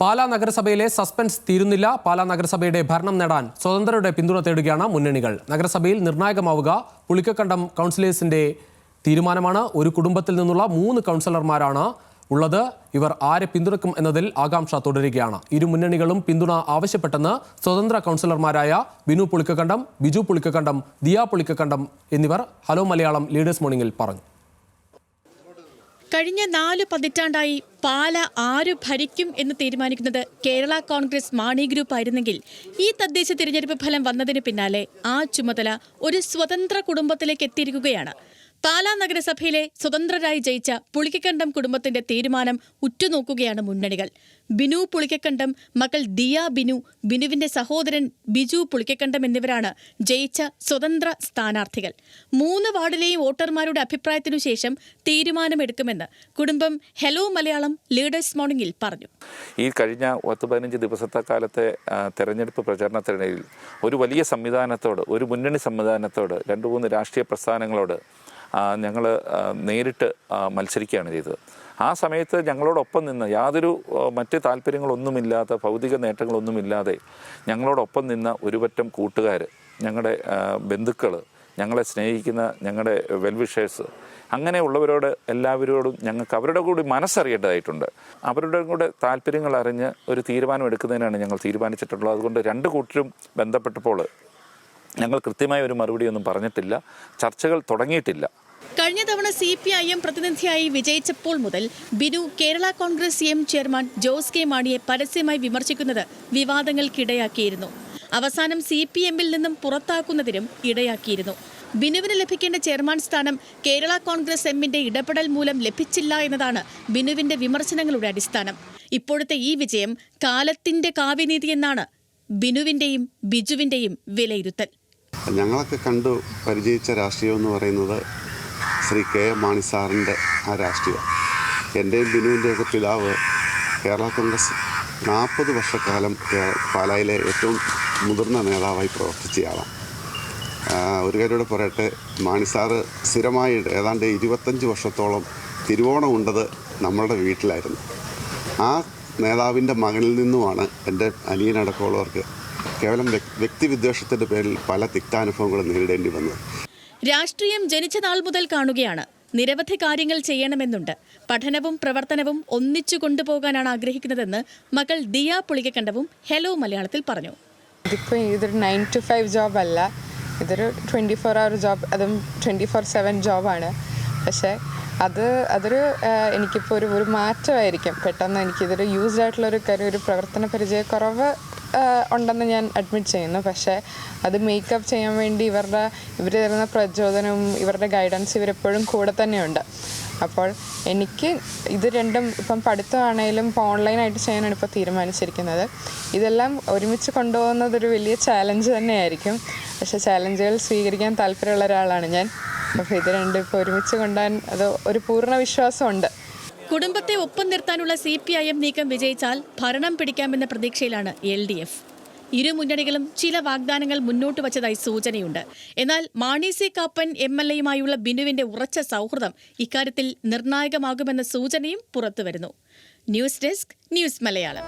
പാലാ നഗരസഭയിലെ സസ്പെൻസ് തീരുന്നില്ല. പാലാ നഗരസഭയുടെ ഭരണം നേടാൻ സ്വതന്ത്രരുടെ പിന്തുണ തേടുകയാണ് മുന്നണികൾ. നഗരസഭയിൽ നിർണായകമാവുക പുളിക്കക്കണ്ടം കൗൺസിലേഴ്സിന്റെ തീരുമാനമാണ്. ഒരു കുടുംബത്തിൽ നിന്നുള്ള 3 കൗൺസിലർമാരാണ് ഉള്ളത്. ഇവർ ആരെ പിന്തുണക്കും എന്നതിൽ ആകാംക്ഷ തുടരുകയാണ്. ഇരു മുന്നണികളും പിന്തുണ ആവശ്യപ്പെട്ടെന്ന് സ്വതന്ത്ര കൗൺസിലർമാരായ ബിനു പുളിക്കക്കണ്ടം, ബിജു പുളിക്കക്കണ്ടം, ദിയ പുളിക്കക്കണ്ടം എന്നിവർ ഹലോ മലയാളം ലീഡേഴ്സ് മോർണിംഗിൽ പറഞ്ഞു. കഴിഞ്ഞ 4 പതിറ്റാണ്ടായി പാല ആര് ഭരിക്കും എന്ന് തീരുമാനിക്കുന്നത് കേരള കോൺഗ്രസ് മാണി ഗ്രൂപ്പ് ആയിരുന്നെങ്കിൽ ഈ തദ്ദേശ തിരഞ്ഞെടുപ്പ് ഫലം വന്നതിന് പിന്നാലെ ആ ചുമതല ഒരു സ്വതന്ത്ര കുടുംബത്തിലേക്ക് എത്തിയിരിക്കുകയാണ്. പാലാ നഗരസഭയിലെ സ്വതന്ത്രരായി ജയിച്ച പുളിക്കക്കണ്ടം കുടുംബത്തിന്റെ തീരുമാനം ഉറ്റുനോക്കുകയാണ് മുന്നണികൾ. ബിനു പുളിക്കക്കണ്ടം, മകൾ ദിയ ബിനു, ബിനുവിന്റെ സഹോദരൻ ബിജു പുളിക്കക്കണ്ടം എന്നിവരാണ് ജയിച്ച സ്വതന്ത്ര സ്ഥാനാർത്ഥികൾ. 3 വാർഡിലെയും വോട്ടർമാരുടെ അഭിപ്രായത്തിനു ശേഷം തീരുമാനമെടുക്കുമെന്ന് കുടുംബം ഹലോ മലയാളം ലീഡേഴ്സ് മോർണിംഗിൽ പറഞ്ഞു. ഈ കഴിഞ്ഞ 10-15 ദിവസത്തെ കാലത്തെ തെരഞ്ഞെടുപ്പ് പ്രചരണത്തിനിടയിൽ ഒരു വലിയ സംവിധാനത്തോട്, ഒരു മുന്നണി സംവിധാനത്തോട്, 2-3 രാഷ്ട്രീയ പ്രസ്ഥാനങ്ങളോട് ഞങ്ങൾ നേരിട്ട് മത്സരിക്കുകയാണ് ചെയ്തത്. ആ സമയത്ത് ഞങ്ങളോടൊപ്പം നിന്ന് യാതൊരു മറ്റ് താല്പര്യങ്ങളൊന്നുമില്ലാത്ത, ഭൗതിക നേട്ടങ്ങളൊന്നുമില്ലാതെ ഞങ്ങളോടൊപ്പം നിന്ന ഒരുപറ്റം കൂട്ടുകാർ, ഞങ്ങളുടെ ബന്ധുക്കൾ, ഞങ്ങളെ സ്നേഹിക്കുന്ന ഞങ്ങളുടെ വെൽവിഷേഴ്സ്, അങ്ങനെയുള്ളവരോട് എല്ലാവരോടും ഞങ്ങൾക്ക് അവരുടെ കൂടി മനസ്സറിയേണ്ടതായിട്ടുണ്ട്. അവരുടെ കൂടെ താല്പര്യങ്ങൾ അറിഞ്ഞ് ഒരു തീരുമാനം എടുക്കുന്നതിനാണ് ഞങ്ങൾ തീരുമാനിച്ചിട്ടുള്ളത്. അതുകൊണ്ട് 2 കൂട്ടരും ബന്ധപ്പെട്ടപ്പോൾ ഞങ്ങൾ കൃത്യമായ ഒരു മറുപടിയൊന്നും പറഞ്ഞിട്ടില്ല. ചർച്ചകൾ തുടങ്ങിയിട്ടില്ല. കഴിഞ്ഞ തവണ CPIM പ്രതിനിധിയായി വിജയിച്ചപ്പോൾ മുതൽ Binu Kerala Congress CM chairman Jose K മാണിയെ പരസ്യമായി വിമർശിക്കുന്നത് വിവാദങ്ങൾക്കിടയാക്കിയിരുന്നു. അവസാനം CPM-ൽ നിന്നും പുറത്താക്കുന്നതിനും ഇടയാക്കിയിരുന്നു. ബിനുവിന് ലഭിക്കേണ്ട ചെയർമാൻ സ്ഥാനം കേരള കോൺഗ്രസ് എമ്മിന്റെ ഇടപെടൽ മൂലം ലഭിച്ചില്ല എന്നതാണ് ബിനുവിന്റെ വിമർശനങ്ങളുടെ അടിസ്ഥാനം. ഇപ്പോഴത്തെ ഈ വിജയം കാലത്തിന്റെ കാവ്യനീതി എന്നാണ് ബിനുവിന്റെയും ബിജുവിന്റെയും വിലയിരുത്തൽ. ഞങ്ങളൊക്കെ കണ്ടു പരിചയിച്ച രാഷ്ട്രീയം എന്ന് പറയുന്നത് ശ്രീ KM മാണി സാറിൻ്റെ ആ രാഷ്ട്രീയം. എൻ്റെയും ബിനുവിൻ്റെയൊക്കെ പിതാവ് കേരള കോൺഗ്രസ് 40 വർഷക്കാലം പാലായിലെ ഏറ്റവും മുതിർന്ന നേതാവായി പ്രവർത്തിച്ചയാളാണ്. ഒരു കാര്യത്തോടെ പറയട്ടെ, മാണി സാറ് സ്ഥിരമായി ഏതാണ്ട് 25 വർഷത്തോളം തിരുവോണം ഉണ്ടത് നമ്മളുടെ വീട്ടിലായിരുന്നു. ആ നേതാവിൻ്റെ മകനിൽ നിന്നുമാണ് എൻ്റെ അനിയനടക്കമുള്ളവർക്ക് കേവലം വ്യക്തിവിദ്വേഷത്തിൻ്റെ പേരിൽ പല തിക്താനുഭവങ്ങളും നേരിടേണ്ടി വന്നത്. രാഷ്ട്രീയം ജനിച്ച നാൾ മുതൽ കാണുകയാണ്. നിരവധി കാര്യങ്ങൾ ചെയ്യണമെന്നുണ്ട്. പഠനവും പ്രവർത്തനവും ഒന്നിച്ചു കൊണ്ടുപോകാനാണ് ആഗ്രഹിക്കുന്നതെന്ന് മകൾ ദിയ പുളിക്കക്കണ്ടവും ഹലോ മലയാളത്തിൽ പറഞ്ഞു. ഇതിപ്പോൾ ഇതൊരു 9 to 5 ജോബ് അല്ല, ഇതൊരു 24 hour ജോബ്, അതും 24/7 ജോബാണ്. പക്ഷേ അതൊരു എനിക്കിപ്പോൾ ഒരു മാറ്റമായിരിക്കും. പെട്ടെന്ന് എനിക്കിതൊരു യൂസ്ഡ് ആയിട്ടുള്ളൊരു കാര്യം, ഒരു പ്രവർത്തന പരിചയക്കുറവ് ഉണ്ടെന്ന് ഞാൻ അഡ്മിറ്റ് ചെയ്യുന്നു. പക്ഷേ അത് മേക്കപ്പ് ചെയ്യാൻ വേണ്ടി ഇവർ തരുന്ന പ്രചോദനവും ഇവരുടെ ഗൈഡൻസ് ഇവരെപ്പോഴും കൂടെ തന്നെയുണ്ട്. അപ്പോൾ എനിക്ക് ഇത് രണ്ടും, ഇപ്പം പഠിത്തമാണെങ്കിലും ഇപ്പോൾ ഓൺലൈനായിട്ട് ചെയ്യാനാണ് ഇപ്പോൾ തീരുമാനിച്ചിരിക്കുന്നത്. ഇതെല്ലാം ഒരുമിച്ച് കൊണ്ടുപോകുന്നതൊരു വലിയ ചാലഞ്ച് തന്നെയായിരിക്കും. പക്ഷേ ചാലഞ്ചുകൾ സ്വീകരിക്കാൻ താല്പര്യമുള്ള ഒരാളാണ് ഞാൻ. അപ്പോൾ ഇത് രണ്ടും ഇപ്പോൾ ഒരുമിച്ച് കൊണ്ടുപോകാൻ അത് ഒരു പൂർണ്ണ വിശ്വാസമുണ്ട്. കുടുംബത്തെ ഒപ്പം നിർത്താനുള്ള CPIM നീക്കം വിജയിച്ചാൽ ഭരണം പിടിക്കാമെന്ന പ്രതീക്ഷയിലാണ് LDF. ഇരു മുന്നണികളും ചില വാഗ്ദാനങ്ങൾ മുന്നോട്ട് വച്ചതായി സൂചനയുണ്ട്. എന്നാൽ മാണി സി കാപ്പൻ MLA-യുമായുള്ള ബിനുവിന്റെ ഉറച്ച സൗഹൃദം ഇക്കാര്യത്തിൽ നിർണായകമാകുമെന്ന സൂചനയും പുറത്തുവരുന്നു. News desk, news Malayalam.